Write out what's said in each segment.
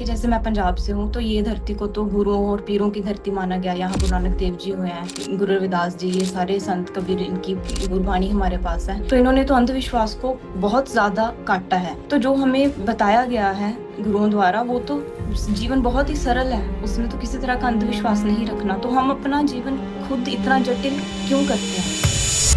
कि जैसे मैं पंजाब से हूँ, तो ये धरती को तो गुरुओं और पीरों की धरती माना गया। यहाँ गुरु नानक देव जी हुए हैं, गुरु रविदास जी, ये सारे संत कबीर, इनकी गुरबाणी हमारे पास है। तो इन्होंने तो अंधविश्वास को बहुत ज्यादा काटा है। तो जो हमें बताया गया है गुरुओं द्वारा, वो तो जीवन बहुत ही सरल है, उसमें तो किसी तरह का अंधविश्वास नहीं रखना। तो हम अपना जीवन खुद इतना जटिल क्यों करते हैं?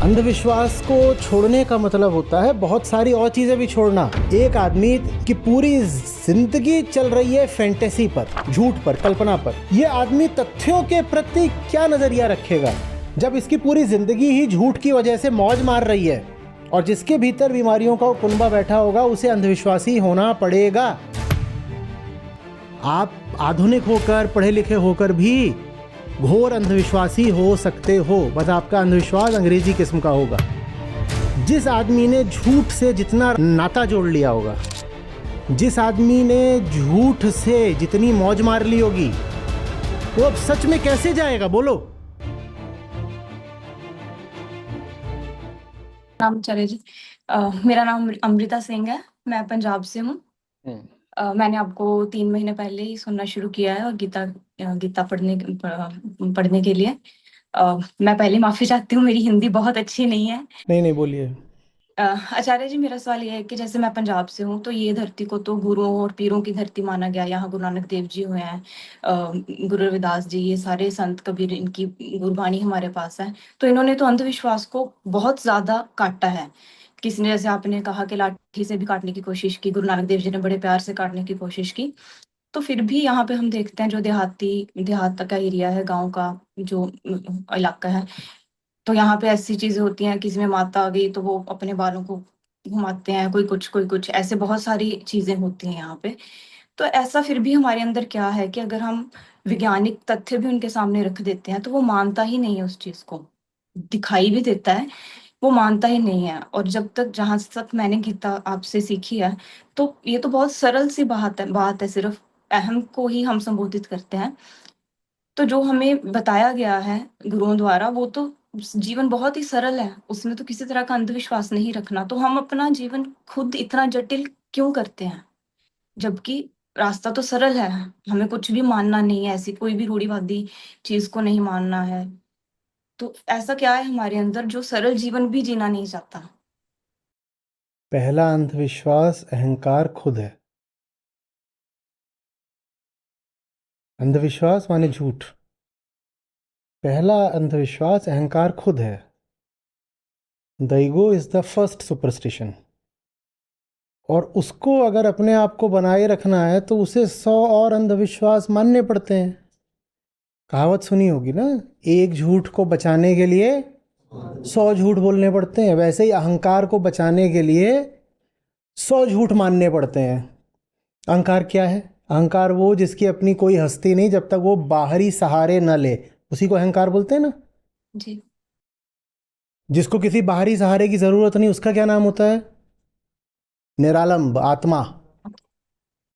अंधविश्वास को छोड़ने का मतलब होता है बहुत सारी और चीजें भी छोड़ना। एक आदमी की पूरी जिंदगी चल रही है फैंटेसी पर, झूठ पर, कल्पना पर। ये आदमी तथ्यों के प्रति क्या नजरिया रखेगा जब इसकी पूरी जिंदगी ही झूठ की वजह से मौज मार रही है? और जिसके भीतर बीमारियों का कुनबा बैठा होगा, उसे अंधविश्वासी होना पड़ेगा। आप आधुनिक होकर, पढ़े लिखे होकर भी घोर अंधविश्वासी हो सकते हो, बस आपका अंधविश्वास अंग्रेजी किस्म का होगा। जिस आदमी ने झूठ से जितना नाता जोड़ लिया होगा, जिस आदमी ने झूठ से जितनी मौज मार ली होगी, वो अब सच में कैसे जाएगा? बोलो। नाम चले जी। मेरा नाम अमृता सिंह है, मैं पंजाब से हूँ। मैंने आपको 3 महीने पहले ही सुनना शुरू किया है, और गीता पढ़ने के लिए मैं पहले माफी चाहती हूँ, मेरी हिंदी बहुत अच्छी नहीं है। नहीं बोलिए। आचार्य जी, मेरा सवाल ये है कि जैसे मैं पंजाब से हूँ, तो ये धरती को तो गुरुओं और पीरों की धरती माना गया। यहाँ गुरु नानक देव जी हुए हैं, गुरु रविदास जी, ये सारे संत कबीर, इनकी गुरबाणी हमारे पास है। तो इन्होंने तो अंधविश्वास को बहुत ज्यादा काटा है। किसी ने, जैसे आपने कहा कि लाठी से भी काटने की कोशिश की, गुरु नानक देव जी ने बड़े प्यार से काटने की कोशिश की। तो फिर भी यहाँ पे हम देखते हैं, जो देहात का एरिया है, गांव का जो इलाका है, तो यहाँ पे ऐसी चीजें होती हैं, किसी में माता आ गई तो वो अपने बालों को घुमाते हैं, कोई कुछ ऐसे बहुत सारी चीजें होती हैं यहाँ पे। तो ऐसा फिर भी हमारे अंदर क्या है कि अगर हम वैज्ञानिक तथ्य भी उनके सामने रख देते हैं, तो वो मानता ही नहीं है उस चीज को। दिखाई भी देता है, वो मानता ही नहीं है। और जब तक, जहां तक मैंने गीता आपसे सीखी है, तो ये तो बहुत सरल सी बात है, सिर्फ अहम को ही हम संबोधित करते हैं। तो जो हमें बताया गया है गुरुओं द्वारा, वो तो जीवन बहुत ही सरल है, उसमें तो किसी तरह का अंधविश्वास नहीं रखना। तो हम अपना जीवन खुद इतना जटिल क्यों करते हैं? जबकि रास्ता तो सरल है, हमें कुछ भी मानना नहीं है, ऐसी कोई भी रूढ़िवादी चीज को नहीं मानना है। तो ऐसा क्या है हमारे अंदर जो सरल जीवन भी जीना नहीं चाहता? पहला अंधविश्वास अहंकार खुद है। अंधविश्वास माने झूठ। पहला अंधविश्वास अहंकार खुद है। The ego is the first superstition. और उसको अगर अपने आप को बनाए रखना है, तो उसे 100 और अंधविश्वास मानने पड़ते हैं। कहावत सुनी होगी ना, एक झूठ को बचाने के लिए 100 झूठ बोलने पड़ते हैं। वैसे ही अहंकार को बचाने के लिए 100 झूठ मानने पड़ते हैं। अहंकार क्या है? अहंकार वो जिसकी अपनी कोई हस्ती नहीं, जब तक वो बाहरी सहारे न ले, उसी को अहंकार बोलते हैं ना। जी। जिसको किसी बाहरी सहारे की जरूरत नहीं, उसका क्या नाम होता है? निरालंब आत्मा,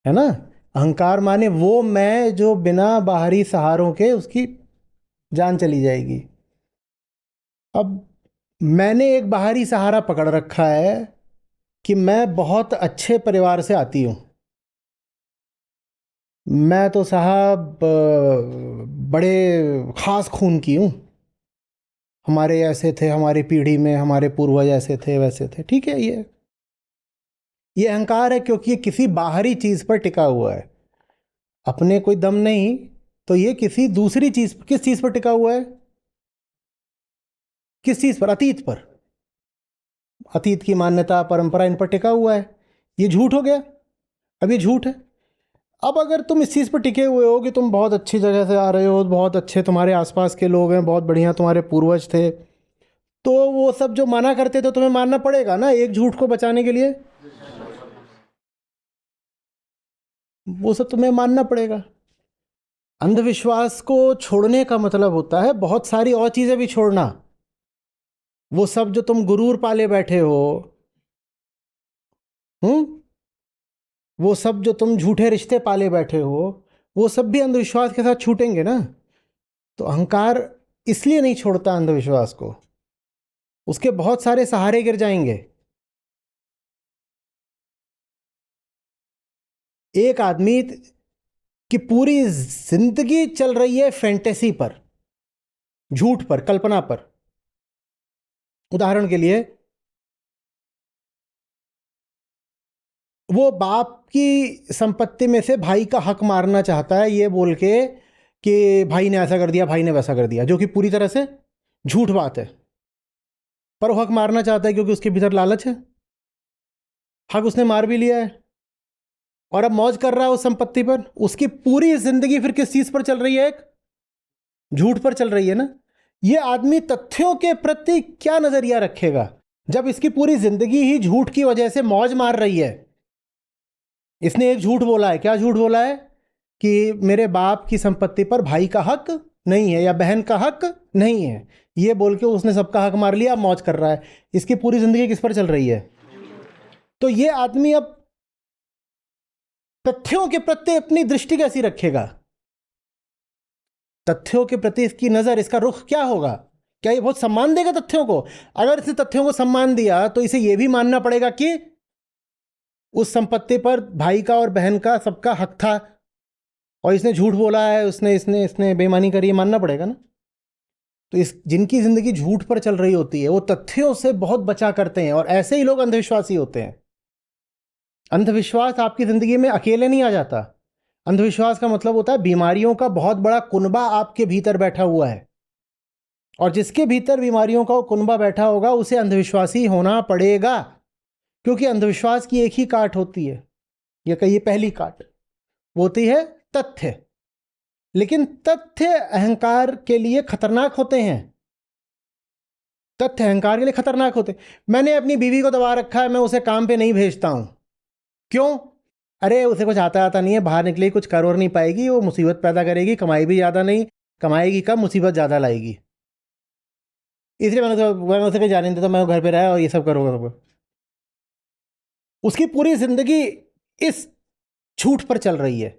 है ना। अहंकार माने वो मैं जो बिना बाहरी सहारों के उसकी जान चली जाएगी। अब मैंने एक बाहरी सहारा पकड़ रखा है कि मैं बहुत अच्छे परिवार से आती हूँ। मैं तो साहब बड़े खास खून की हूँ। हमारे ऐसे थे, हमारी पीढ़ी में हमारे पूर्वज ऐसे थे, वैसे थे। ठीक है, ये अहंकार है, क्योंकि ये किसी बाहरी चीज पर टिका हुआ है। अपने कोई दम नहीं, तो ये किसी दूसरी चीज, किस चीज पर टिका हुआ है? किस चीज पर? अतीत पर। अतीत की मान्यता, परंपरा, इन पर टिका हुआ है। ये झूठ हो गया। अब ये झूठ है। अब अगर तुम इस चीज़ पर टिके हुए हो कि तुम बहुत अच्छी जगह से आ रहे हो, बहुत अच्छे तुम्हारे आसपास के लोग हैं, बहुत बढ़िया तुम्हारे पूर्वज थे, तो वो सब जो माना करते थे तुम्हें मानना पड़ेगा ना, एक झूठ को बचाने के लिए। वो सब तुम्हें मानना पड़ेगा। अंधविश्वास को छोड़ने का मतलब होता है बहुत सारी और चीज़ें भी छोड़ना। वो सब जो तुम गुरूर पाले बैठे हो, वो सब जो तुम झूठे रिश्ते पाले बैठे हो, वो सब भी अंधविश्वास के साथ छूटेंगे ना। तो अहंकार इसलिए नहीं छोड़ता अंधविश्वास को, उसके बहुत सारे सहारे गिर जाएंगे। एक आदमी कि पूरी जिंदगी चल रही है फैंटेसी पर, झूठ पर, कल्पना पर। उदाहरण के लिए, वो बाप की संपत्ति में से भाई का हक मारना चाहता है ये बोल के कि भाई ने ऐसा कर दिया, भाई ने वैसा कर दिया, जो कि पूरी तरह से झूठ बात है। पर वो हक मारना चाहता है क्योंकि उसके भीतर लालच है। हक उसने मार भी लिया है और अब मौज कर रहा है उस संपत्ति पर। उसकी पूरी जिंदगी फिर किस चीज पर चल रही है? एक झूठ पर चल रही है ना। ये आदमी तथ्यों के प्रति क्या नजरिया रखेगा जब इसकी पूरी जिंदगी ही झूठ की वजह से मौज मार रही है? इसने एक झूठ बोला है। क्या झूठ बोला है? कि मेरे बाप की संपत्ति पर भाई का हक नहीं है या बहन का हक नहीं है। ये बोल के उसने सबका हक मार लिया, अब मौज कर रहा है। इसकी पूरी जिंदगी किस पर चल रही है? तो ये आदमी अब तथ्यों के प्रति अपनी दृष्टि कैसी रखेगा? तथ्यों के प्रति इसकी नजर, इसका रुख क्या होगा? क्या ये बहुत सम्मान देगा तथ्यों को? अगर इसने तथ्यों को सम्मान दिया तो इसे यह भी मानना पड़ेगा कि उस संपत्ति पर भाई का और बहन का सबका हक था और इसने झूठ बोला है, उसने इसने इसने बेईमानी करी, मानना पड़ेगा ना। तो इस जिनकी जिंदगी झूठ पर चल रही होती है वो तथ्यों से बहुत बचा करते हैं और ऐसे ही लोग अंधविश्वासी होते हैं। अंधविश्वास आपकी जिंदगी में अकेले नहीं आ जाता। अंधविश्वास का मतलब होता है बीमारियों का बहुत बड़ा कुनबा आपके भीतर बैठा हुआ है, और जिसके भीतर बीमारियों का कुनबा बैठा होगा उसे अंधविश्वासी होना पड़ेगा, क्योंकि अंधविश्वास की एक ही काट होती है, या कहिए पहली काट, वो होती है तथ्य। लेकिन तथ्य अहंकार के लिए खतरनाक होते हैं। तथ्य अहंकार के लिए खतरनाक होते हैं। मैंने अपनी बीवी को दबा रखा है, मैं उसे काम पे नहीं भेजता हूं। क्यों? अरे उसे कुछ आता आता नहीं है, बाहर निकलेगी कुछ कर और नहीं पाएगी, वो मुसीबत पैदा करेगी, कमाई भी ज़्यादा नहीं, कमाएगी कम, मुसीबत ज़्यादा लाएगी। इसलिए मैंने उसे कहीं जाने नहीं देता, मैं घर पे रहा और ये सब करूँगा सब। उसकी पूरी जिंदगी इस झूठ पर चल रही है।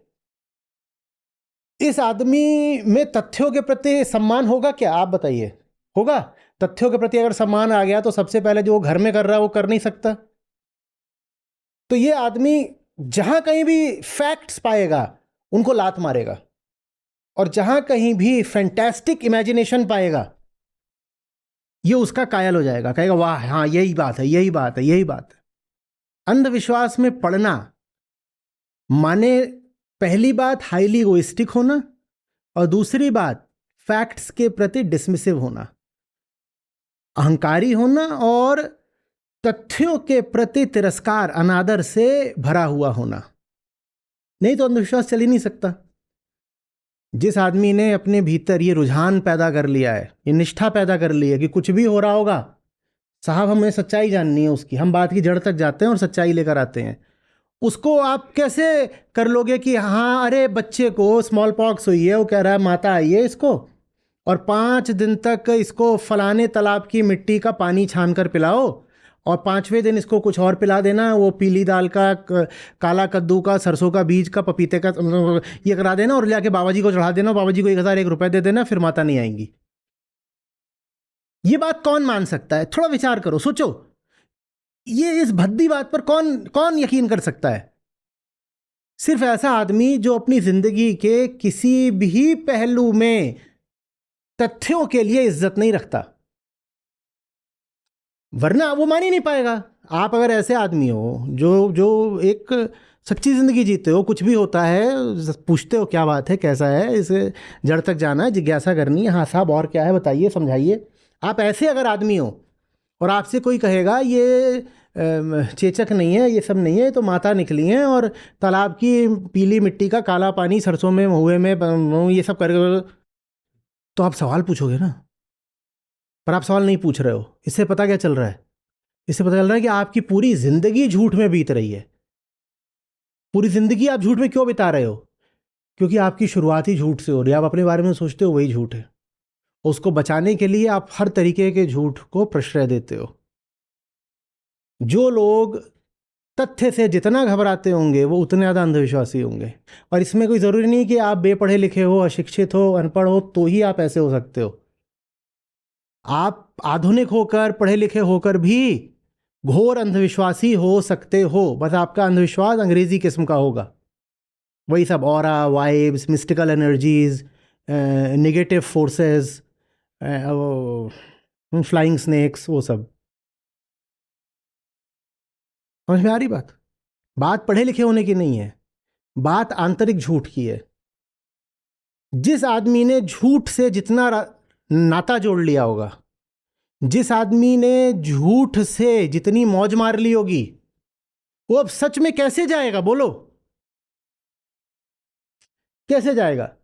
इस आदमी में तथ्यों के प्रति सम्मान होगा क्या? आप बताइए, होगा? तथ्यों के प्रति अगर सम्मान आ गया तो सबसे पहले जो वो घर में कर रहा है वो कर नहीं सकता। तो ये आदमी जहां कहीं भी फैक्ट्स पाएगा उनको लात मारेगा, और जहां कहीं भी फैंटास्टिक इमेजिनेशन पाएगा ये उसका कायल हो जाएगा, कहेगा वाह हाँ यही बात है, यही बात है, यही बात है। अंधविश्वास में पड़ना माने पहली बात हाईली इगोइस्टिक होना, और दूसरी बात फैक्ट्स के प्रति डिसमिसिव होना, अहंकारी होना, और तथ्यों के प्रति तिरस्कार, अनादर से भरा हुआ होना। नहीं तो अंधविश्वास चल ही नहीं सकता। जिस आदमी ने अपने भीतर ये रुझान पैदा कर लिया है, ये निष्ठा पैदा कर ली है कि कुछ भी हो रहा होगा साहब हमें सच्चाई जाननी है उसकी, हम बात की जड़ तक जाते हैं और सच्चाई लेकर आते हैं, उसको आप कैसे कर लोगे कि हाँ अरे बच्चे को स्मॉल पॉक्स हुई है, वो कह रहा है माता आई है इसको, और 5 दिन तक इसको फलाने तालाब की मिट्टी का पानी छान कर पिलाओ, और 5वें दिन इसको कुछ और पिला देना, वो पीली दाल का, काला कद्दू का, सरसों का बीज का, पपीते का, ये करा देना और ले बाबा जी को चढ़ा देना, बाबा जी को 1001 रुपये दे देना, फिर माता नहीं आएंगी। ये बात कौन मान सकता है? थोड़ा विचार करो, सोचो, ये इस भद्दी बात पर कौन कौन यकीन कर सकता है? सिर्फ ऐसा आदमी जो अपनी जिंदगी के किसी भी पहलू में तथ्यों के लिए इज्जत नहीं रखता, वरना वो मान ही नहीं पाएगा। आप अगर ऐसे आदमी हो जो जो एक सच्ची ज़िंदगी जीते हो, कुछ भी होता है पूछते हो क्या बात है, कैसा है, इसे जड़ तक जाना है, जिज्ञासा करनी है, हाँ साहब और क्या है बताइए, समझाइए। आप ऐसे अगर आदमी हो और आपसे कोई कहेगा ये चेचक नहीं है, ये सब नहीं है, तो माता निकली हैं और तालाब की पीली मिट्टी का काला पानी सरसों में महुए में ये सब कर, तो आप सवाल पूछोगे ना। पर आप सवाल नहीं पूछ रहे हो। इससे पता क्या चल रहा है? इससे पता चल रहा है कि आपकी पूरी जिंदगी झूठ में बीत रही है। पूरी जिंदगी आप झूठ में क्यों बिता रहे हो? क्योंकि आपकी शुरुआत ही झूठ से हो रही है। आप अपने बारे में सोचते हो वही झूठ है, उसको बचाने के लिए आप हर तरीके के झूठ को प्रश्रय देते हो। जो लोग तथ्य से जितना घबराते होंगे वो उतने ज़्यादा अंधविश्वासी होंगे। और इसमें कोई ज़रूरी नहीं कि आप बेपढ़े लिखे हो, अशिक्षित हो, अनपढ़ हो तो ही आप ऐसे हो सकते हो। आप आधुनिक होकर, पढ़े लिखे होकर भी घोर अंधविश्वासी हो सकते हो, बस आपका अंधविश्वास अंग्रेजी किस्म का होगा। वही सब aura, vibes, mystical energies, negative forces, flying snakes, वो सब। समझ में आ रही बात? बात पढ़े लिखे होने की नहीं है, बात आंतरिक झूठ की है। जिस आदमी ने झूठ से जितना नाता जोड़ लिया होगा, जिस आदमी ने झूठ से जितनी मौज मार ली होगी, वो अब सच में कैसे जाएगा बोलो? कैसे जाएगा?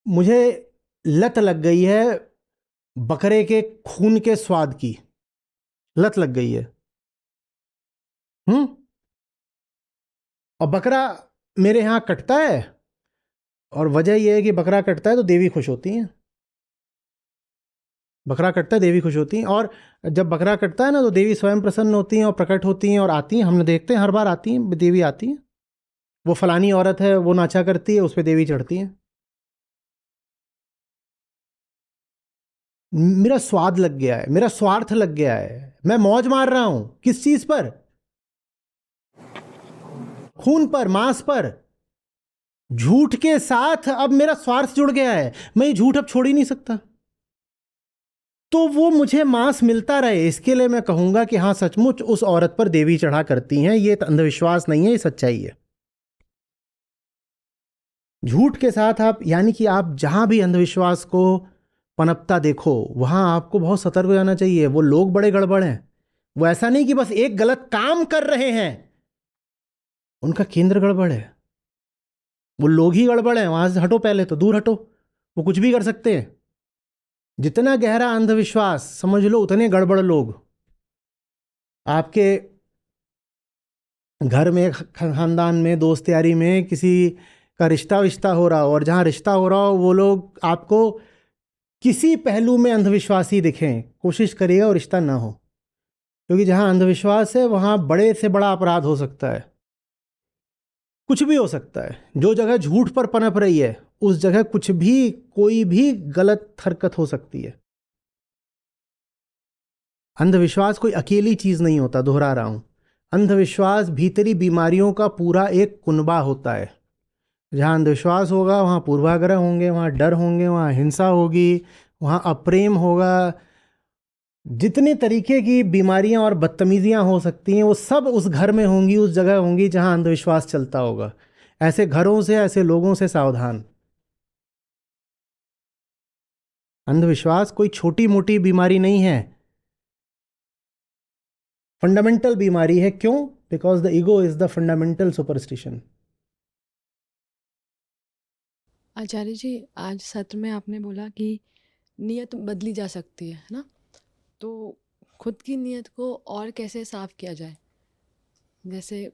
मुझे लत लग गई है बकरे के खून के स्वाद की, लत लग गई है। और बकरा मेरे यहाँ कटता है, और वजह यह है कि बकरा कटता है तो देवी खुश होती हैं। बकरा कटता है, देवी खुश होती हैं। और जब बकरा कटता है ना, तो देवी स्वयं प्रसन्न होती हैं और प्रकट होती हैं और आती हैं। हमने देखते हैं, हर बार आती हैं, देवी आती हैं। वो फलानी औरत है, वो नाचा करती है, उस पर देवी चढ़ती है। मेरा स्वाद लग गया है, मेरा स्वार्थ लग गया है, मैं मौज मार रहा हूं। किस चीज पर? खून पर, मांस पर। झूठ के साथ अब मेरा स्वार्थ जुड़ गया है, मैं ये झूठ अब छोड़ ही नहीं सकता। तो वो मुझे मांस मिलता रहे, इसके लिए मैं कहूंगा कि हाँ, सचमुच उस औरत पर देवी चढ़ा करती हैं। ये अंधविश्वास नहीं है, ये सच्चाई है। झूठ के साथ आप, यानी कि आप जहां भी अंधविश्वास को पनपता देखो, वहां आपको बहुत सतर्क हो जाना चाहिए। वो लोग बड़े गड़बड़ हैं। वो ऐसा नहीं कि बस एक गलत काम कर रहे हैं, उनका केंद्र गड़बड़ है। वो लोग ही गड़बड़ हैं। वहां से हटो, पहले तो दूर हटो। वो कुछ भी कर सकते हैं। जितना गहरा अंधविश्वास समझ लो, उतने गड़बड़ लोग। आपके घर में, खानदान में, दोस्त यारी में किसी का रिश्ता विश्ता हो रहा हो, और जहाँ रिश्ता हो रहा हो वो लोग आपको किसी पहलू में अंधविश्वासी दिखें, कोशिश करिएगा वो रिश्ता ना हो। क्योंकि जहाँ अंधविश्वास है, वहाँ बड़े से बड़ा अपराध हो सकता है। कुछ भी हो सकता है। जो जगह झूठ पर पनप रही है, उस जगह कुछ भी, कोई भी गलत हरकत हो सकती है। अंधविश्वास कोई अकेली चीज नहीं होता, दोहरा रहा हूं। अंधविश्वास भीतरी बीमारियों का पूरा एक कुनबा होता है। जहाँ अंधविश्वास होगा, वहाँ पूर्वाग्रह होंगे, वहाँ डर होंगे, वहाँ हिंसा होगी, वहाँ अप्रेम होगा। जितने तरीके की बीमारियां और बदतमीजियां हो सकती हैं, वो सब उस घर में होंगी, उस जगह होंगी जहाँ अंधविश्वास चलता होगा। ऐसे घरों से, ऐसे लोगों से सावधान। अंधविश्वास कोई छोटी मोटी बीमारी नहीं है, फंडामेंटल बीमारी है। क्यों? Because the ego is the fundamental superstition. Acharya ji, आज सत्र में आपने बोला कि नियत बदली जा सकती है ना? तो खुद की नियत को और कैसे साफ किया जाए? जैसे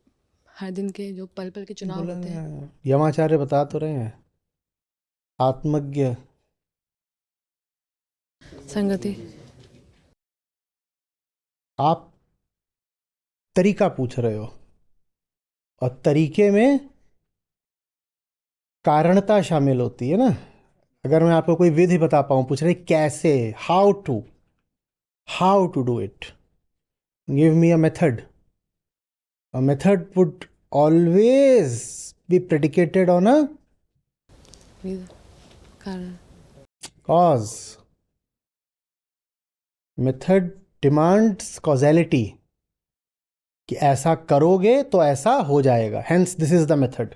हर दिन के जो पल पल के चुनाव बोला होते हैं। ना, यमाचार्य बता तो रहे हैं, आत्मज्ञ। संगति। आप तरीका पूछ रहे हो, और तरीके में कारणता शामिल होती है ना। अगर मैं आपको कोई विधि बता पाऊं, पूछ रहे कैसे, how to do it, give me a method. A method would always be predicated on a विद- कारण। cause. Method demands causality, कि ऐसा करोगे तो ऐसा हो जाएगा, hence this is the method.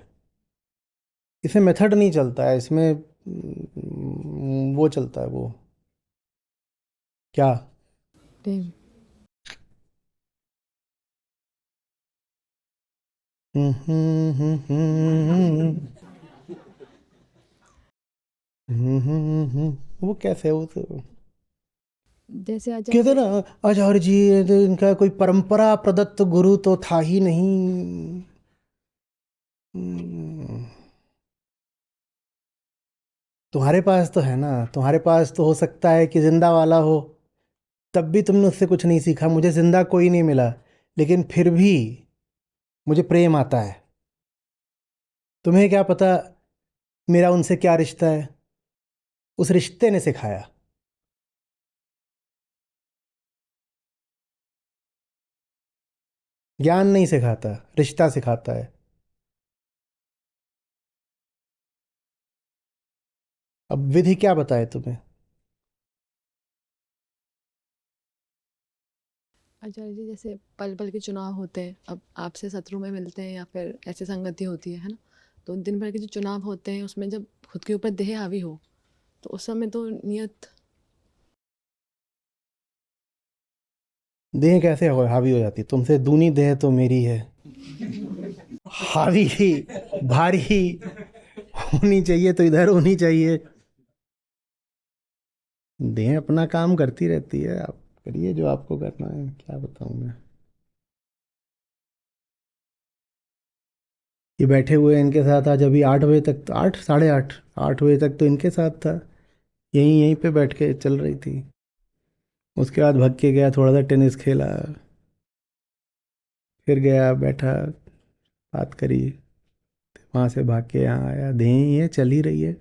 इसमें मेथड नहीं चलता है, इसमें वो चलता है, वो क्या, प्रेम। वो कैसे, वो तो जैसे कहते आचार्य ना, आचार्य जी ये तो इनका कोई परंपरा प्रदत्त गुरु तो था ही नहीं। तुम्हारे पास तो है ना, तुम्हारे पास तो हो सकता है कि जिंदा वाला हो, तब भी तुमने उससे कुछ नहीं सीखा। मुझे जिंदा कोई नहीं मिला, लेकिन फिर भी मुझे प्रेम आता है। तुम्हें क्या पता मेरा उनसे क्या रिश्ता है? उस रिश्ते ने सिखाया। ज्ञान नहीं सिखाता, रिश्ता सिखाता है। अब विधि क्या बताए तुम्हें? आचार्य जी, जैसे पल पल के चुनाव होते हैं, अब आपसे शत्रु में मिलते हैं या फिर ऐसी संगति होती है ना, तो दिन भर के जो चुनाव होते हैं उसमें जब खुद के ऊपर देह हावी हो तो उस समय तो नियत। देह कैसे हावी हो जाती? तुमसे दूनी देह तो मेरी है। हावी भारी होनी चाहिए तो इधर होनी चाहिए। देह अपना काम करती रहती है, आप करिए जो आपको करना है, क्या बताऊं मैं। ये बैठे हुए हैं, इनके साथ आज अभी 8 बजे तक, तो 8 8:30 8 बजे तक तो इनके साथ था, यहीं यहीं पे बैठ के चल रही थी। उसके बाद भाग के गया, थोड़ा सा टेनिस खेला, फिर गया बैठा, बात करी, वहां से भाग के यहाँ आया। देह ही है, चल ही रही है।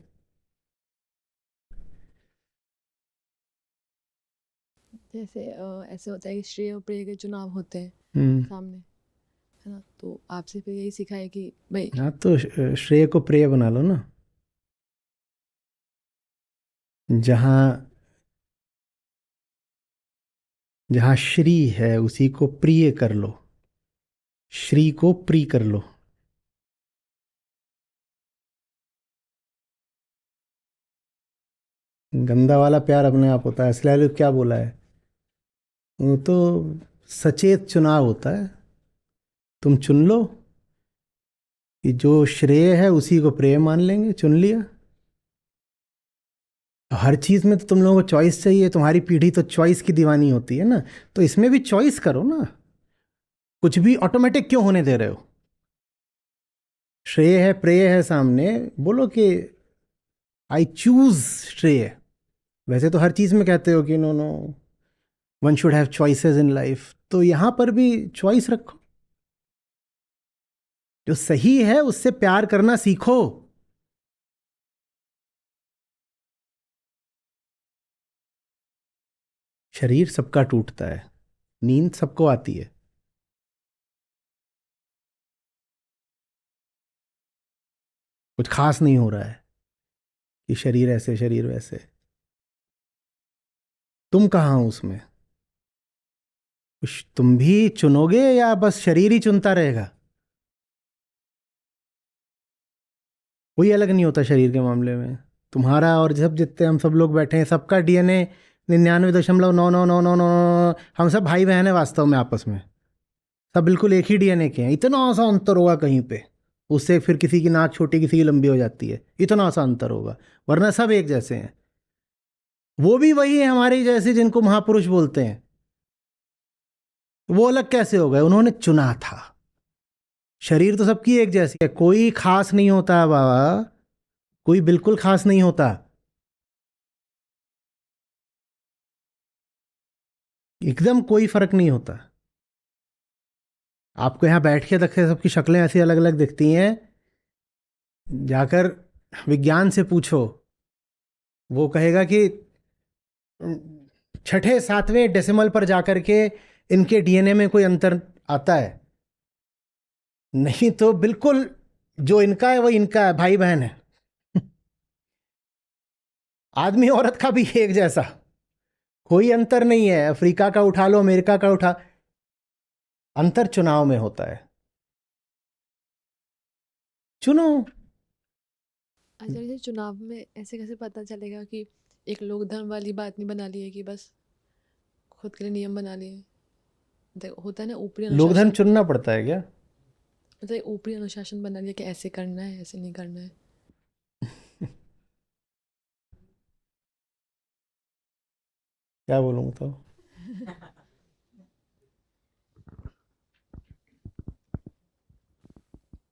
जैसे ऐसे होता है कि श्रेय और प्रिय के चुनाव होते हैं हम्म। सामने, है ना, तो आपसे फिर यही सीखा है कि भाई। हाँ तो श्रेय को प्रिय बना लो ना। जहाँ जहाँ श्री है उसी को प्रिय कर लो, श्री को प्रिय कर लो। गंदा वाला प्यार अपने आप होता है। इसलिए क्या बोला है, वो तो सचेत चुनाव होता है। तुम चुन लो कि जो श्रेय है उसी को प्रेय मान लेंगे, चुन लिया। हर चीज में तो तुम लोगों को चॉइस चाहिए, तुम्हारी पीढ़ी तो चॉइस की दीवानी होती है ना, तो इसमें भी चॉइस करो ना। कुछ भी ऑटोमेटिक क्यों होने दे रहे हो? श्रेय है प्रेय है सामने, बोलो कि आई चूज श्रेय। वैसे तो हर चीज में कहते हो कि no no, one should have choices in life, तो यहां पर भी चॉइस रखो। जो सही है उससे प्यार करना सीखो। शरीर सबका टूटता है, नींद सबको आती है। कुछ खास नहीं हो रहा है कि शरीर ऐसे शरीर वैसे। तुम कहाँ हो उसमें? कुछ तुम भी चुनोगे या बस शरीर ही चुनता रहेगा? कोई अलग नहीं होता शरीर के मामले में। तुम्हारा और जब जितने हम सब लोग बैठे हैं, सबका डीएनए 99.99999, हम सब भाई बहन हैं वास्तव में आपस में। सब बिल्कुल एक ही डीएनए के हैं। इतना सा अंतर होगा कहीं पे, उससे फिर किसी की नाक छोटी किसी की लंबी हो जाती है, इतना सा अंतर होगा, वरना सब एक जैसे हैं। वो भी वही है हमारे जैसे जिनको महापुरुष बोलते हैं। वो अलग कैसे हो गए? उन्होंने चुना था। शरीर तो सबकी एक जैसी है, कोई खास नहीं होता बाबा, कोई बिल्कुल खास नहीं होता। एकदम कोई फर्क नहीं होता। आपको यहां बैठ के देखते सबकी शक्लें ऐसी अलग अलग दिखती हैं, जाकर विज्ञान से पूछो, वो कहेगा कि छठे सातवें डेसिमल पर जाकर के इनके डीएनए में कोई अंतर आता है। नहीं तो बिल्कुल जो इनका है वो इनका है, भाई बहन है। आदमी औरत का भी एक जैसा, कोई अंतर नहीं है। अफ्रीका का उठा लो, अमेरिका का उठा, अंतर चुनाव में होता है। चुनो। आचार्य जी, चुनाव में ऐसे कैसे पता चलेगा कि एक लोक धर्म वाली बात नहीं बना ली है कि बस खुद के लिए नियम बना लिए? होता है ना ऊपरी लोक धर्म अनुशासन, चुनना पड़ता है क्या? मतलब एक ऊपरी अनुशासन बना लिया कि ऐसे करना है ऐसे नहीं करना है। क्या बोलूँ तो।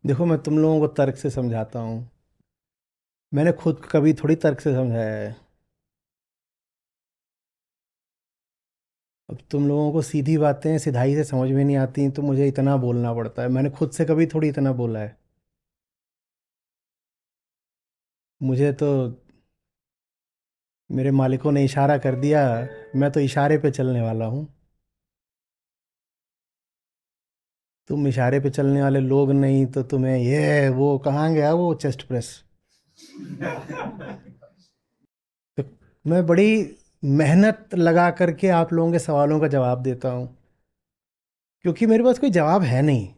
देखो मैं तुम लोगों को तर्क से समझाता हूँ, मैंने खुद को कभी थोड़ी तर्क से समझाया है। अब तुम लोगों को सीधी बातें सिधाई से समझ में नहीं आती तो मुझे इतना बोलना पड़ता है। मैंने खुद से कभी थोड़ी इतना बोला है। मुझे तो मेरे मालिकों ने इशारा कर दिया, मैं तो इशारे पे चलने वाला हूँ। तुम इशारे पे चलने वाले लोग नहीं तो तुम्हें ये वो कहाँ गया वो चेस्ट प्रेस। मैं बड़ी मेहनत लगा करके आप लोगों के सवालों का जवाब देता हूँ, क्योंकि मेरे पास कोई जवाब है नहीं।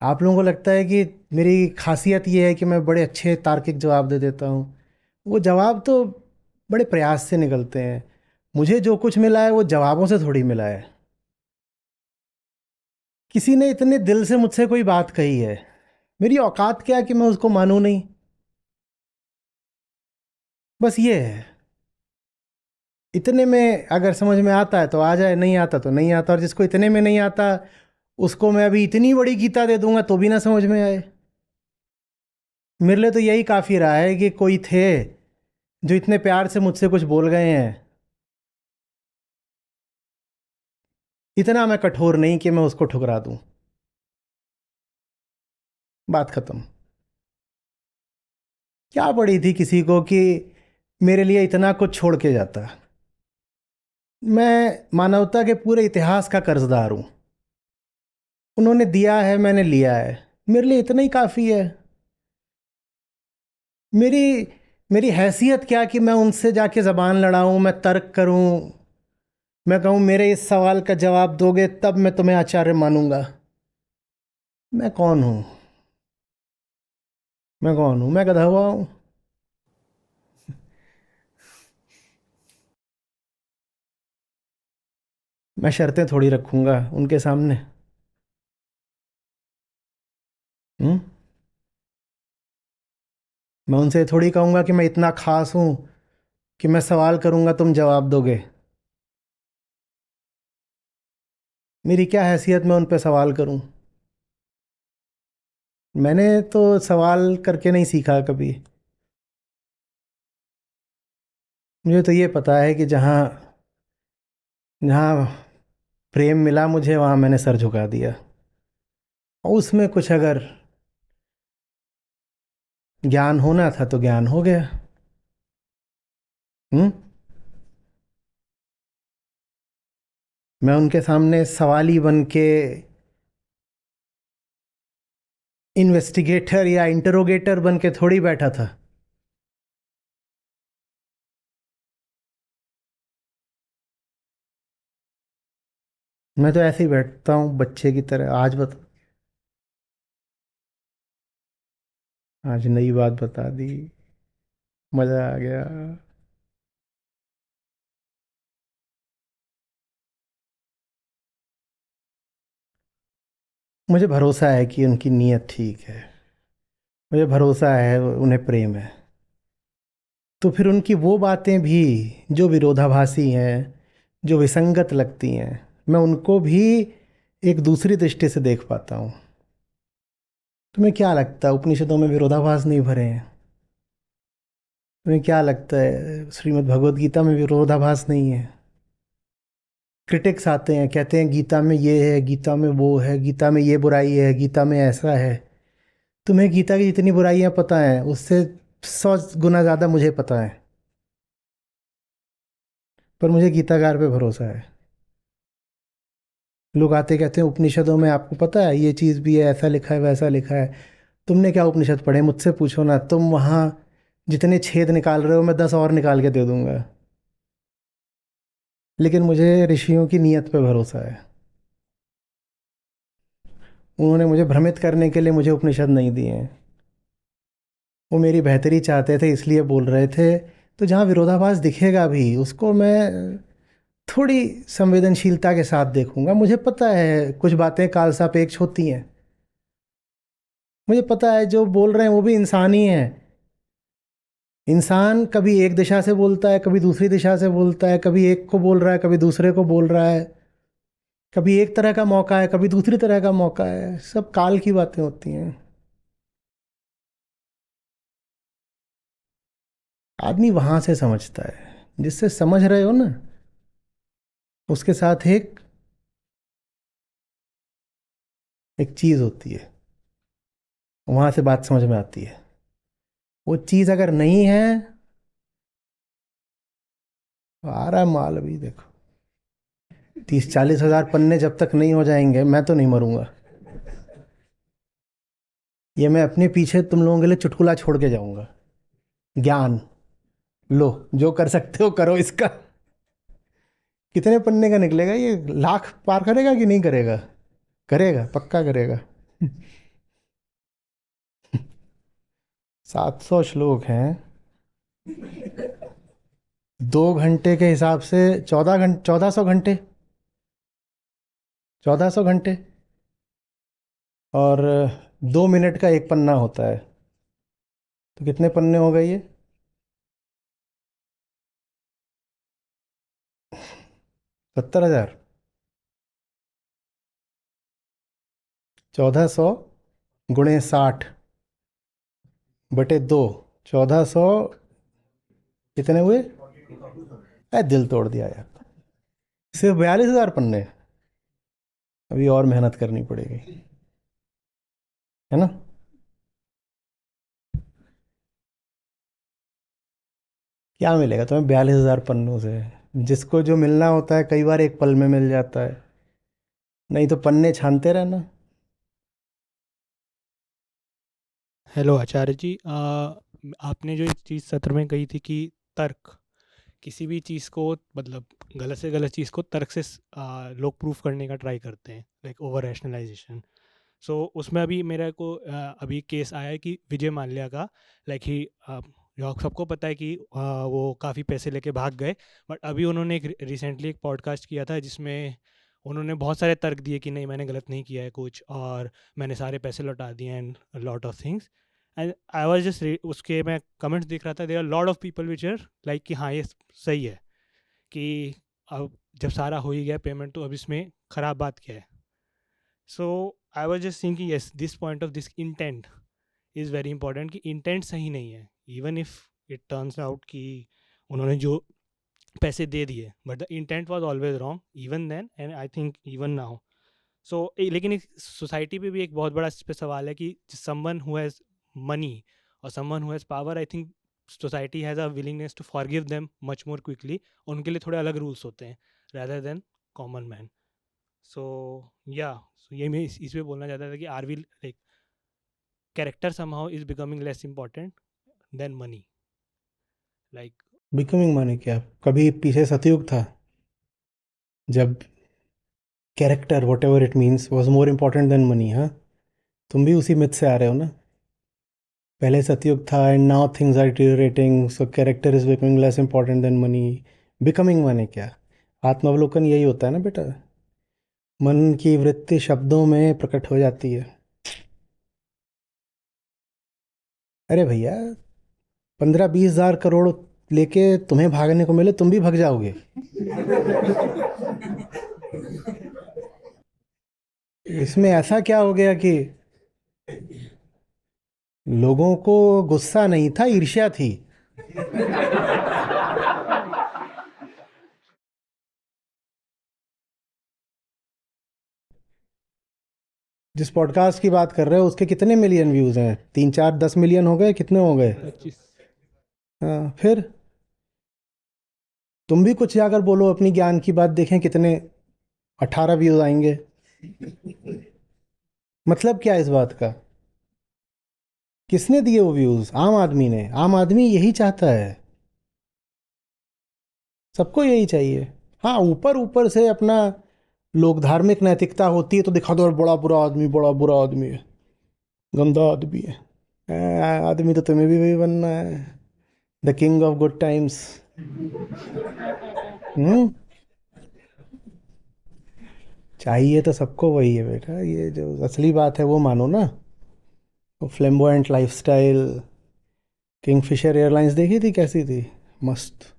आप लोगों को लगता है कि मेरी खासियत ये है कि मैं बड़े अच्छे तार्किक जवाब दे देता हूँ। वो जवाब तो बड़े प्रयास से निकलते हैं। मुझे जो कुछ मिला है वो जवाबों से थोड़ी मिला है। किसी ने इतने दिल से मुझसे कोई बात कही है, मेरी औकात क्या है कि मैं उसको मानूं नहीं। बस ये है। इतने में अगर समझ में आता है तो आ जाए, नहीं आता तो नहीं आता। और जिसको इतने में नहीं आता उसको मैं अभी इतनी बड़ी गीता दे दूंगा तो भी ना समझ में आए। मेरे लिए तो यही काफ़ी रहा है कि कोई थे जो इतने प्यार से मुझसे कुछ बोल गए हैं। इतना मैं कठोर नहीं कि मैं उसको ठुकरा दूं। बात खत्म। क्या पड़ी थी किसी को कि मेरे लिए इतना कुछ छोड़ के जाता। मैं मानवता के पूरे इतिहास का कर्जदार हूं। उन्होंने दिया है, मैंने लिया है। मेरे लिए इतना ही काफ़ी है। मेरी मेरी हैसियत क्या कि मैं उनसे जाके ज़बान लड़ाऊं, मैं तर्क करूं, मैं कहूं मेरे इस सवाल का जवाब दोगे तब मैं तुम्हें आचार्य मानूंगा। मैं कौन हूं? मैं कौन हूं? मैं गधा हुआ हूं? मैं शर्तें थोड़ी रखूंगा उनके सामने। हम्म। मैं उनसे थोड़ी कहूंगा कि मैं इतना खास हूं कि मैं सवाल करूंगा तुम जवाब दोगे। मेरी क्या हैसियत मैं उन पे सवाल करूं? मैंने तो सवाल करके नहीं सीखा कभी। मुझे तो ये पता है कि जहाँ जहाँ प्रेम मिला मुझे वहाँ मैंने सर झुका दिया। और उसमें कुछ अगर ज्ञान होना था तो ज्ञान हो गया। हम्म। मैं उनके सामने सवाली बन के इन्वेस्टिगेटर या इंटरोगेटर बन के थोड़ी बैठा था। मैं तो ऐसे ही बैठता हूँ बच्चे की तरह। आज बता, आज नई बात बता दी, मजा आ गया। मुझे भरोसा है कि उनकी नीयत ठीक है। मुझे भरोसा है उन्हें प्रेम है। तो फिर उनकी वो बातें भी जो विरोधाभासी हैं, जो विसंगत लगती हैं, मैं उनको भी एक दूसरी दृष्टि से देख पाता हूँ। तुम्हें क्या लगता है उपनिषदों में विरोधाभास नहीं भरे हैं? तुम्हें क्या लगता है श्रीमद् भगवद गीता में विरोधाभास नहीं है? क्रिटिक्स आते हैं, कहते हैं गीता में ये है, गीता में वो है, गीता में ये बुराई है, गीता में ऐसा है। तुम्हें गीता की जितनी बुराइयां पता हैं उससे 100 गुना ज़्यादा मुझे पता है। पर मुझे गीताकार पे भरोसा है। लोग आते कहते हैं उपनिषदों में आपको पता है ये चीज़ भी है, ऐसा लिखा है, वैसा लिखा है। तुमने क्या उपनिषद पढ़े मुझसे पूछो ना। तुम वहाँ जितने छेद निकाल रहे हो मैं 10 और निकाल के दे दूंगा। लेकिन मुझे ऋषियों की नीयत पे भरोसा है। उन्होंने मुझे भ्रमित करने के लिए मुझे उपनिषद नहीं दिए हैं। वो मेरी बेहतरी चाहते थे इसलिए बोल रहे थे। तो जहाँ विरोधाभास दिखेगा भी उसको मैं थोड़ी संवेदनशीलता के साथ देखूंगा। मुझे पता है कुछ बातें काल सापेक्ष होती हैं। मुझे पता है जो बोल रहे हैं वो भी इंसान ही हैं। इंसान कभी एक दिशा से बोलता है, कभी दूसरी दिशा से बोलता है, कभी एक को बोल रहा है, कभी दूसरे को बोल रहा है, कभी एक तरह का मौका है, कभी दूसरी तरह का मौका है। सब काल की बातें होती हैं। आदमी वहां से समझता है जिससे समझ रहे हो ना, उसके साथ एक चीज होती है, वहां से बात समझ में आती है। वो चीज अगर नहीं है तो आ रहा है माल। अभी देखो 30-40 हजार पन्ने जब तक नहीं हो जाएंगे मैं तो नहीं मरूंगा। ये मैं अपने पीछे तुम लोगों के लिए चुटकुला छोड़ के जाऊंगा। ज्ञान। लो, जो कर सकते हो करो इसका। कितने पन्ने का निकलेगा ये? लाख पार करेगा कि नहीं करेगा? करेगा, पक्का करेगा। 700 श्लोक हैं। 2 घंटे के हिसाब से 14 घंटे, 1400 घंटे, 1400 घंटे। और 2 मिनट का एक पन्ना होता है, तो कितने पन्ने हो गए ये? 70,000। 1400 × 60 / 2, 1400। कितने हुए? दिल तोड़ दिया यार। सिर्फ 42,000 पन्ने। अभी और मेहनत करनी पड़ेगी, है ना? क्या मिलेगा तुम्हें 42,000 पन्नों से? जिसको जो मिलना होता है कई बार एक पल में मिल जाता है, नहीं तो पन्ने छानते रहना। हेलो आचार्य जी, आपने जो एक चीज़ सत्र में कही थी कि तर्क, किसी भी चीज़ को मतलब गलत से गलत चीज़ को तर्क से लोग प्रूफ करने का ट्राई करते हैं, लाइक ओवर रैशनलाइजेशन। सो उसमें अभी मेरे को अभी केस आया है कि विजय माल्या का, लाइक ही जो आप सबको पता है कि वो काफ़ी पैसे लेके भाग गए, बट अभी उन्होंने एक रिसेंटली एक पॉडकास्ट किया था जिसमें उन्होंने बहुत सारे तर्क दिए कि नहीं मैंने गलत नहीं किया है कुछ, और मैंने सारे पैसे लौटा दिए and lot of things. And I was just उसके मैं कमेंट्स देख रहा था, there are lot of people which are like कि हाँ ये सही है, कि अब जब सारा हो ही गया पेमेंट तो अब इसमें ख़राब बात क्या है। So I was just thinking yes this point of this intent is very important, कि इंटेंट सही नहीं है even if it turns out कि उन्होंने जो पैसे दे दिए, but the intent was always wrong even then and I think even now. So लेकिन एक सोसाइटी पे भी एक बहुत बड़ा इस पे सवाल है कि समवन हु हैज़ मनी और someone who has power, I think society has a willingness to forgive them much more quickly. उनके लिए थोड़े अलग रूल्स होते हैं rather than common man. So या सो ये मैं इस पे बोलना चाहता था कि are we like character somehow is becoming less important than money, like becoming माने क्या? कभी पीछे सतयुग था जब character whatever it means was more important than money? हाँ, तुम भी उसी मिथ से आ रहे हो ना? पहले सतयुग था and now things are deteriorating, so character is becoming less important than money. Becoming माने क्या? आत्मावलोकन यही होता है ना बेटा। मन की वृत्ति शब्दों में प्रकट हो जाती है। अरे भैया, 15-20 हज़ार करोड़ लेके तुम्हें भागने को मिले, तुम भी भाग जाओगे। इसमें ऐसा क्या हो गया कि लोगों को गुस्सा नहीं था, ईर्ष्या थी। जिस पॉडकास्ट की बात कर रहे हो उसके कितने मिलियन व्यूज हैं? 3, 4, 10 मिलियन हो गए? कितने हो गए? 25। हाँ, फिर तुम भी कुछ जाकर बोलो अपनी ज्ञान की बात, देखें कितने 18 व्यूज आएंगे। मतलब क्या इस बात का? किसने दिए वो व्यूज? आम आदमी ने। आम आदमी यही चाहता है, सबको यही चाहिए। हाँ, ऊपर ऊपर से अपना लोग धार्मिक नैतिकता होती है तो दिखा दो बड़ा बुरा आदमी, बड़ा बुरा आदमी है, गंदा आदमी है। आदमी तो तुम्हें भी वही बनना है, the king of good times. Hmm चाहिए तो सबको वही है बेटा। ये जो असली बात है वो मानो ना। वो फ्लेम्बोयंट लाइफस्टाइल। किंगफिशर एयरलाइंस देखी थी? कैसी थी? मस्त।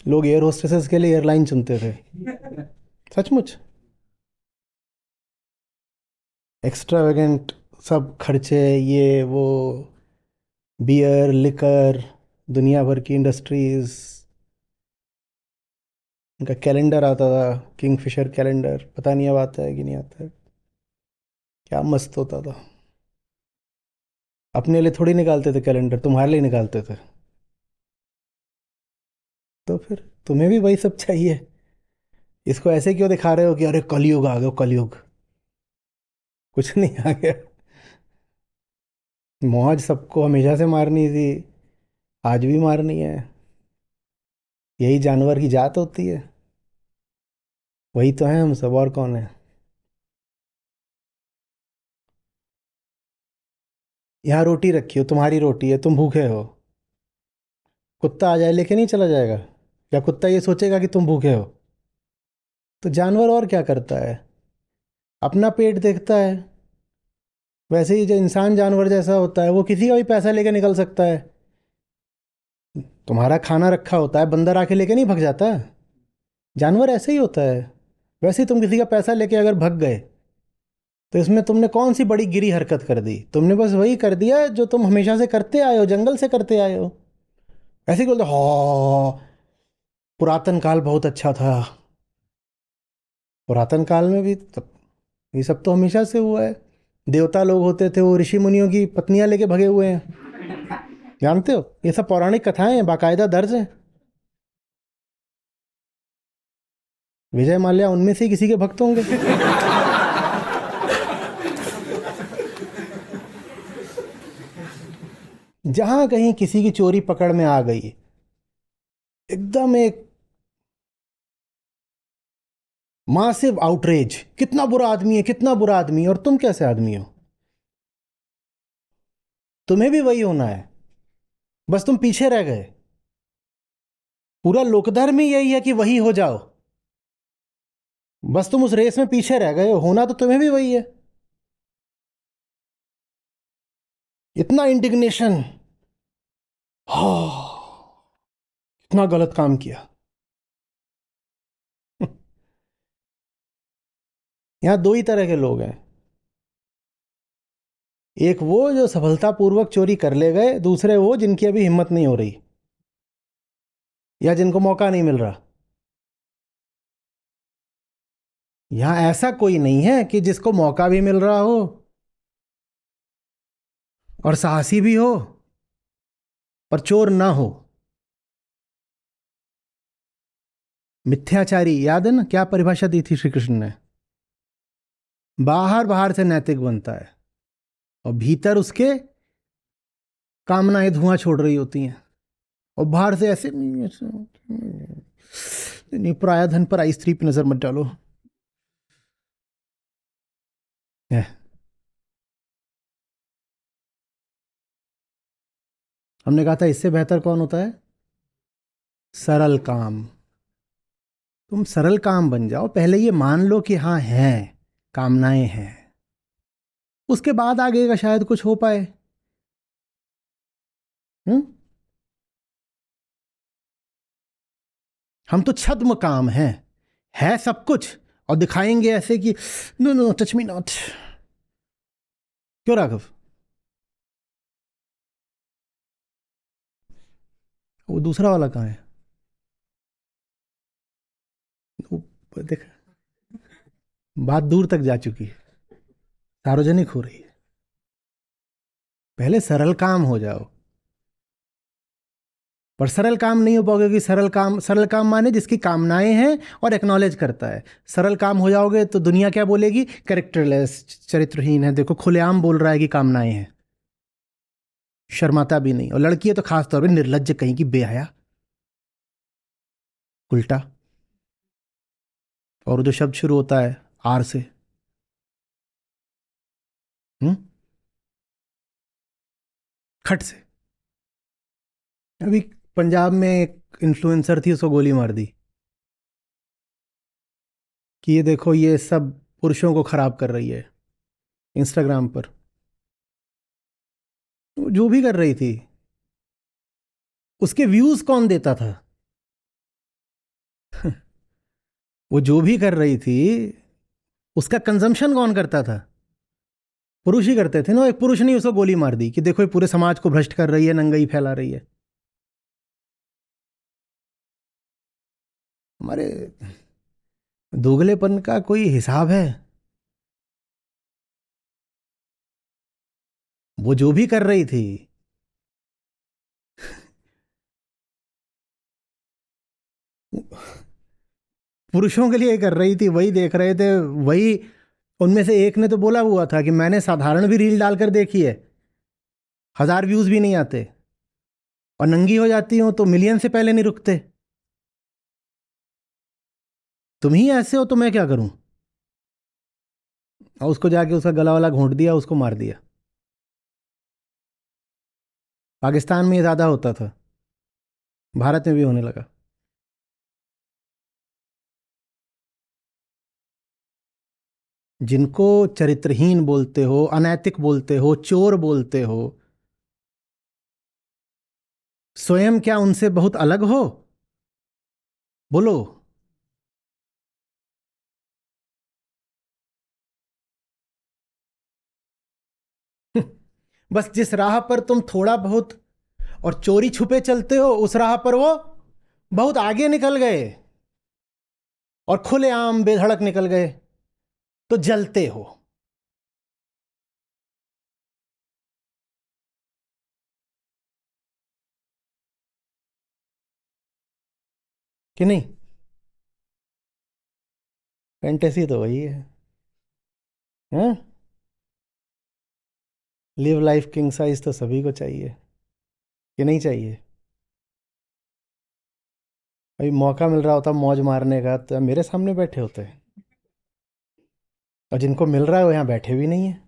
लोग एयर होस्टेसेस के लिए एयरलाइन चुनते थे, सचमुच। एक्स्ट्रावेगेंट सब खर्चे, ये वो, बियर, लिकर, दुनिया भर की इंडस्ट्रीज। उनका कैलेंडर आता था, किंगफिशर कैलेंडर। पता नहीं अब आता है कि नहीं आता है। क्या मस्त होता था। अपने लिए थोड़ी निकालते थे कैलेंडर, तुम्हारे लिए निकालते थे। तो फिर तुम्हें भी वही सब चाहिए। इसको ऐसे क्यों दिखा रहे हो कि अरे कलयुग आ गया, कलयुग? कुछ नहीं आ गया। मौज सबको हमेशा से मारनी थी। आज भी मारनी है। यही जानवर की जात होती है। वही तो है हम सब, और कौन है। यहाँ रोटी रखी हो, तुम्हारी रोटी है, तुम भूखे हो, कुत्ता आ जाए लेके नहीं चला जाएगा? या कुत्ता ये सोचेगा कि तुम भूखे हो? तो जानवर और क्या करता है, अपना पेट देखता है। वैसे ही जो इंसान जानवर जैसा होता है, वो किसी का भी पैसा लेके निकल सकता है। तुम्हारा खाना रखा होता है, बंदर आके लेके नहीं भग जाता। जानवर ऐसे ही होता है। वैसे ही तुम किसी का पैसा लेके अगर भग गए, तो इसमें तुमने कौन सी बड़ी गिरी हरकत कर दी? तुमने बस वही कर दिया जो तुम हमेशा से करते आए हो, जंगल से करते आए हो। ऐसे ही बोलते हाँ पुरातन काल बहुत अच्छा था। पुरातन काल में भी तब ये सब तो हमेशा से हुआ है। देवता लोग होते थे, वो ऋषि मुनियों की पत्नियां लेके भगे हुए हैं। जानते हो, ये सब पौराणिक कथाएं हैं, बाकायदा दर्ज हैं। विजय माल्या उनमें से ही किसी के भक्त होंगे। जहां कहीं किसी की चोरी पकड़ में आ गई, एकदम एक मासिव आउटरेज, कितना बुरा आदमी है, कितना बुरा आदमी है। और तुम कैसे आदमी हो? तुम्हें भी वही होना है, बस तुम पीछे रह गए। पूरा लोकधर्म ही यही है कि वही हो जाओ। बस तुम उस रेस में पीछे रह गए हो, होना तो तुम्हें भी वही है। इतना इंडिग्नेशन, इतना गलत काम किया। यहां दो ही तरह के लोग हैं। एक वो जो सफलतापूर्वक चोरी कर ले गए, दूसरे वो जिनकी अभी हिम्मत नहीं हो रही या जिनको मौका नहीं मिल रहा। यहां ऐसा कोई नहीं है कि जिसको मौका भी मिल रहा हो और साहसी भी हो और चोर ना हो। मिथ्याचारी, याद है ना क्या परिभाषा दी थी श्री कृष्ण ने? बाहर बाहर से नैतिक बनता है और भीतर उसके कामनाएं धुआं छोड़ रही होती हैं। और बाहर से ऐसे नहीं, ऐसे नहीं, पराया धन पराई स्त्री पे नजर मत डालो। है। हमने कहा था इससे बेहतर कौन होता है? सरल काम। तुम सरल काम बन जाओ, पहले ये मान लो कि हाँ है, कामनाएं हैं, उसके बाद आगे का शायद कुछ हो पाए। हम्म। हम तो छद्म काम है सब कुछ, और दिखाएंगे ऐसे कि no no touch me not. क्यों राघव? वो दूसरा वाला कहाँ है? वो देख, बात दूर तक जा चुकी है, सार्वजनिक हो रही है। पहले सरल काम हो जाओ। पर सरल काम नहीं हो पाओगे कि सरल काम माने जिसकी कामनाएं हैं और एक्नॉलेज करता है। सरल काम हो जाओगे तो दुनिया क्या बोलेगी? कैरेक्टरलेस, चरित्रहीन है। देखो खुलेआम बोल रहा है कि कामनाएं हैं, शर्माता भी नहीं। और लड़की है तो खास तौर पे निर्लज्ज कहीं की, बेहया, उल्टा। और जो शब्द शुरू होता है आर से, खट से। अभी पंजाब में एक इन्फ्लुएंसर थी, उसको गोली मार दी कि ये देखो ये सब पुरुषों को खराब कर रही है इंस्टाग्राम पर। वो जो भी कर रही थी, उसके व्यूज कौन देता था? वो जो भी कर रही थी, उसका कंजम्पशन कौन करता था? पुरुष ही करते थे ना। एक पुरुष ने उसको गोली मार दी कि देखो ये पूरे समाज को भ्रष्ट कर रही है, नंगाई फैला रही है। हमारे दोगलेपन का कोई हिसाब है? वो जो भी कर रही थी, पुरुषों के लिए कर रही थी, वही देख रहे थे। वही उनमें से एक ने तो बोला हुआ था कि मैंने साधारण भी रील डालकर देखी है, 1000 व्यूज भी नहीं आते। और नंगी हो जाती हो तो मिलियन से पहले नहीं रुकते। तुम ही ऐसे हो तो मैं क्या करूं? और उसको जाके उसका गला वाला घोंट दिया, उसको मार दिया। पाकिस्तान में ये ज़्यादा होता था, भारत में भी होने लगा। जिनको चरित्रहीन बोलते हो, अनैतिक बोलते हो, चोर बोलते हो, स्वयं क्या उनसे बहुत अलग हो? बोलो। बस जिस राह पर तुम थोड़ा बहुत और चोरी छुपे चलते हो, उस राह पर वो बहुत आगे निकल गए और खुलेआम बेधड़क निकल गए, तो जलते हो। कि नहीं? फैंटेसी तो वही है, हैं? लिव लाइफ किंग साइज तो सभी को चाहिए, कि नहीं चाहिए? अभी मौका मिल रहा होता मौज मारने का तो मेरे सामने बैठे होते, और जिनको मिल रहा है वो यहाँ बैठे भी नहीं है।